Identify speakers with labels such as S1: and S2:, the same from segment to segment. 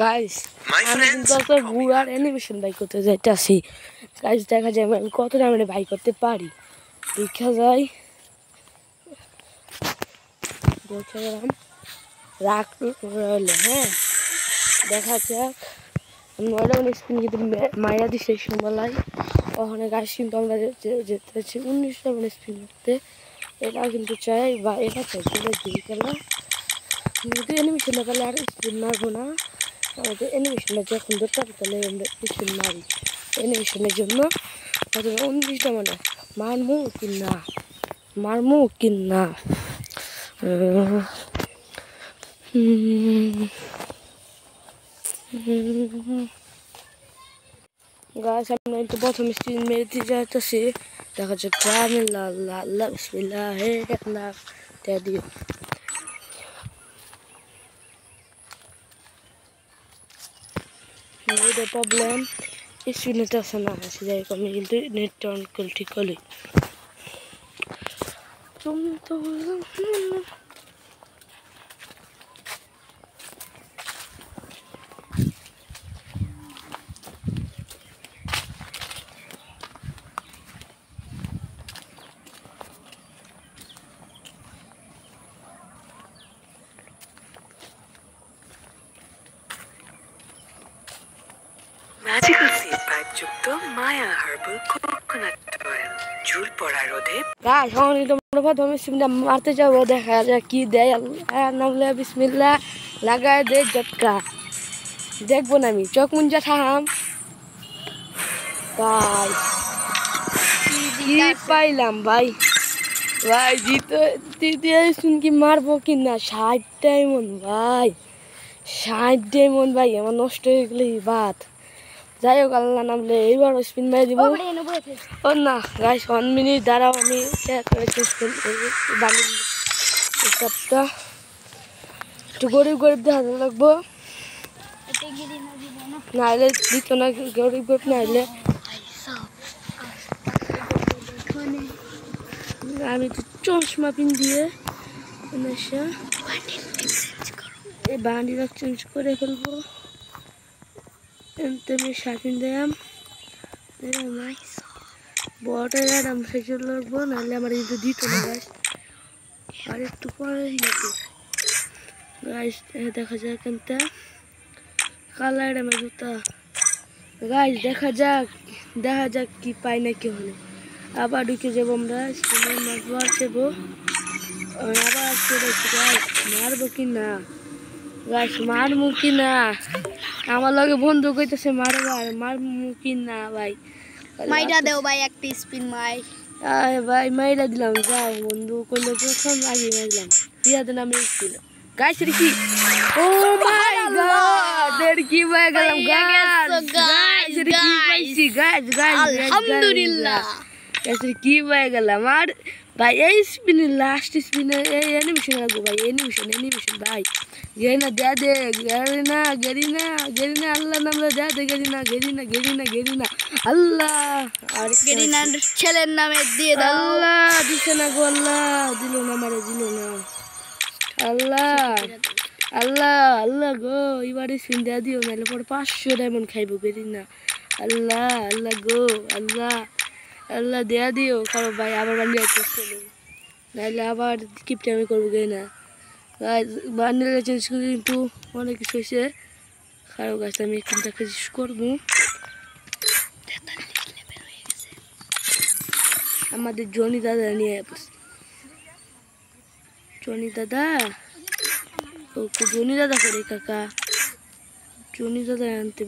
S1: Guys আমি কিন্তু একটা ঘোড়ার অ্যানিমেশন বাই করতে যাইতেছি। গাইস দেখা যায় আমি কতটা মানে বাই করতে পারি, দেখা যায় বলছিলাম রাখ রইলে। হ্যাঁ দেখা যাক নয়টা মানে স্পিন কিন্তু মায়া দিছে সময় ওখানে। গাছ কিন্তু আমরা যেতেছি 19টা মানে স্পিন করতে। এটা কিন্তু চাই বা এটা চাই চলে দিই খেলা কিন্তু অ্যানিমেশনটা পেলে আর স্পিন মারবো না। আমাদের অ্যানিমেশনটা যখন ধরতে হবে তাহলে আমরা স্পিন মারি অ্যানিমেশনের জন্য। 19টা মানে মারমু কি না গাছ আমরা কিন্তু প্রথম স্পিন মেরে যাইতেছি। দেখা যাচ্ছে আমি লাল বিসমিল্লাহ হে না দিও। এটা প্রবলেম স্পিনটা আছে না, আছে যাই আমি কিন্তু নেট অন করে ঠিক করলি তুমি তো
S2: ম্যাজিক্যাল সিড পাইপ যুক্ত মায়া হার্বাল কোকোনাট অয়েল চুল পড়া রোধে।
S1: গাছ আমি তোমরা প্রথমে স্পিনটা মারতে যাবো, দেখা যায় কি দেয় নামলে বিসমিল্লাহ লাগায় দে ঝটকা। দেখবো না আমি চোখ মুঞ্জা থাম। ভাই কি পাইলাম ভাই জিতে তৃতীয় স্পিন কি মারবো কি না। 60 ডায়মন্ড ভাই, 60 ডায়মন্ড ভাই আমার নষ্ট হয়ে গেলে বাদ। যাই হোক আল্লাহ নামলে এইবার স্পিন মেরে দিব। ও না গাইস 1 মিনিট দাঁড়াও, আমি সবটা একটু গরিব দেখা লাগবো, নাহলে দিত না গরিব নাহলে। আমি তো চশমা পিন দিয়ে এই বান্ডিটা চেঞ্জ করে ফেলবো। আমি শাপিন দিলাম বড়টা আমি শেষ লাগবো, নাহলে আমার কিন্তু দিত না গাছ। আর একটু পরে গাছ দেখা যায় কিন্তু কালার আমার জুতা। গাছ দেখা যাক কি পাই না কি হলে। আবার ঢুকে যাবো আমরা মারবার যাবো, আবার মারবো কি না গাছ, মারমু কি না। আমার লগে বন্ধু কইতেছে মারমু কি না ভাই।
S3: মাইরা দেও ভাই একটা স্পিন
S1: ভাই মাইরা দিলাম। যাও বন্ধু কইলো যখন আগে মারলাম দিয়া দেন আমি স্পিন। গাছ রে কি ও মাই গড এর কি হয়ে গেলাম গাছ রে কি পাইছি গাছ
S3: আলহামদুলিল্লাহ।
S1: গাছ রে কি হয়ে গেলাম। আর ভাই এই স্পিন লাস্ট স্পিনে এই অ্যানিমেশন লাগবো ভাই, অ্যানিমেশন ভাই। গেরিনা দে গেরিনা আল্লাহ নামে দে গেরিনা আল্লাহ। আর
S3: গেরিনার ছেলের নামে দিয়ে দাও।
S1: আল্লাহ দিছে না গো, আল্লাহ দিল না, মারে দিল না। আল্লাহ গো এবারে স্পিন দেয়া দিও, নাহলে পরে 500 ডায়মন্ড খাইবো গেরিনা। আল্লাহ গো আল্লাহ দেয়া দিও। কারো ভাই আবার বানিয়ে আসতে নাহলে আবার কিপটা আমি করবো গেরিনা। বান্ডেল চেঞ্জ করে কিন্তু অনেক কিছু হয়েছে। কারো গাছ আমি কিন্তু একটা জিনিস করবো, আমাদের জনি দাদা নিয়ে জনি দাদা করে কাকা জনি দাদা আনতে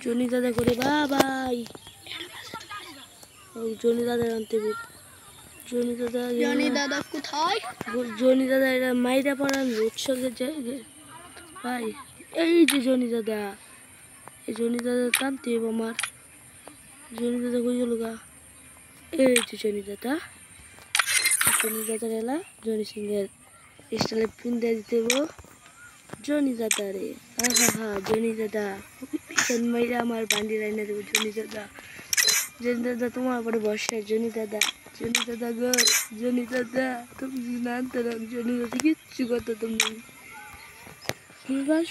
S1: জনি দাদা করে বাবাই জনি দাদা আনতে জনি দাদা
S3: কোথায়?
S1: জনি দাদা এরা মাইরা পড়ান উৎসর্গের ভাই। এই যে জনি দাদা টানতে আমার জনি দাদা কই গেল গা। এই যে জনি দাদার এলা জনি সিংহের স্টাইলে পিন দিয়ে দিতে জনি দাদা রে। জনি দাদা মাইরা আমার বান্ডি রাইনা দেবো। জনি দাদা তোমার উপরে বর্ষা জনি দাদা। জনি দাদা গো, জনি দাদা তুমি জানতে না, জনি দাদা কিচ্ছু করতে তুমি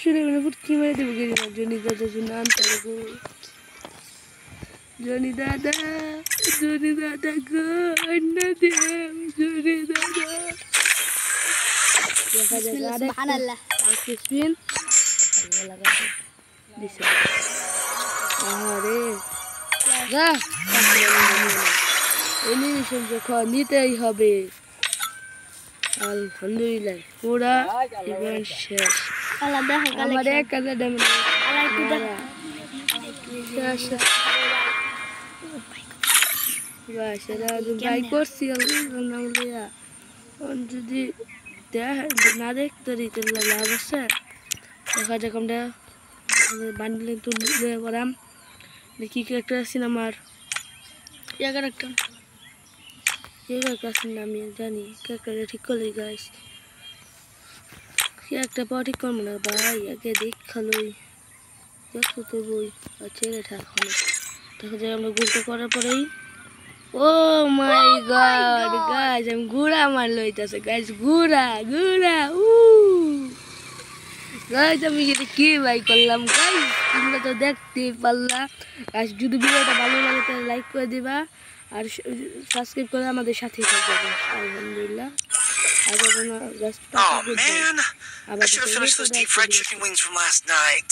S1: শুনে মানে ফুটকি মেরে দেবো গেলি না। জনি দাদা জানতে গো, জনি দাদা, জনি দাদা গো, অন্য দেব জনি দাদা। দেখা যাক
S3: সুবহানাল্লাহ।
S1: আরেকটা স্পিন। আল্লাহ লাগাতে দিছে। আরে যা, এনিমেশন যখন নিতেই হবে। আলহামদুলিল্লাহ পুরা ইভেন্ট শেষ।
S3: আল্লাহ দেখো
S1: আমার
S3: কালেকশন।
S1: এক কাজে ডেমে
S3: আল্লাহ একটু দেখো।
S1: শেষ। বাস এটা বাই করছি আলহামদুলিল্লাহ। যদি না দেখতে দিতে লাভ আছে। দেখা যাক আমরা বান্ডেলে তুলে পড়াম দেখি কি একটা আছে আমার
S3: একটা
S1: আছে না আমি জানি একটা ঠিক করলে গাইস কি একটা পাওয়া ঠিক করবো না ভাই আগে দেখালোই দেখো তো বই আর ছেড়ে থাকো দেখা যায় আমরা গুলটা করার পরেই ও মাই গড গাইস আমি ঘোড়া মারলো হইতাছে গাইস ঘোড়া ঘোড়া গাইস আমি এটা কি ভাই করলাম গাইস তোমরা তো দেখতে পারলা গাইস যদি ভিডিওটা ভালো লাগে তাহলে লাইক করে দিবা আর সাবস্ক্রাইব করে আমাদের সাথেই থাকবে আলহামদুলিল্লাহ
S4: Oh man, I should have finished those deep fried chicken wings from last night.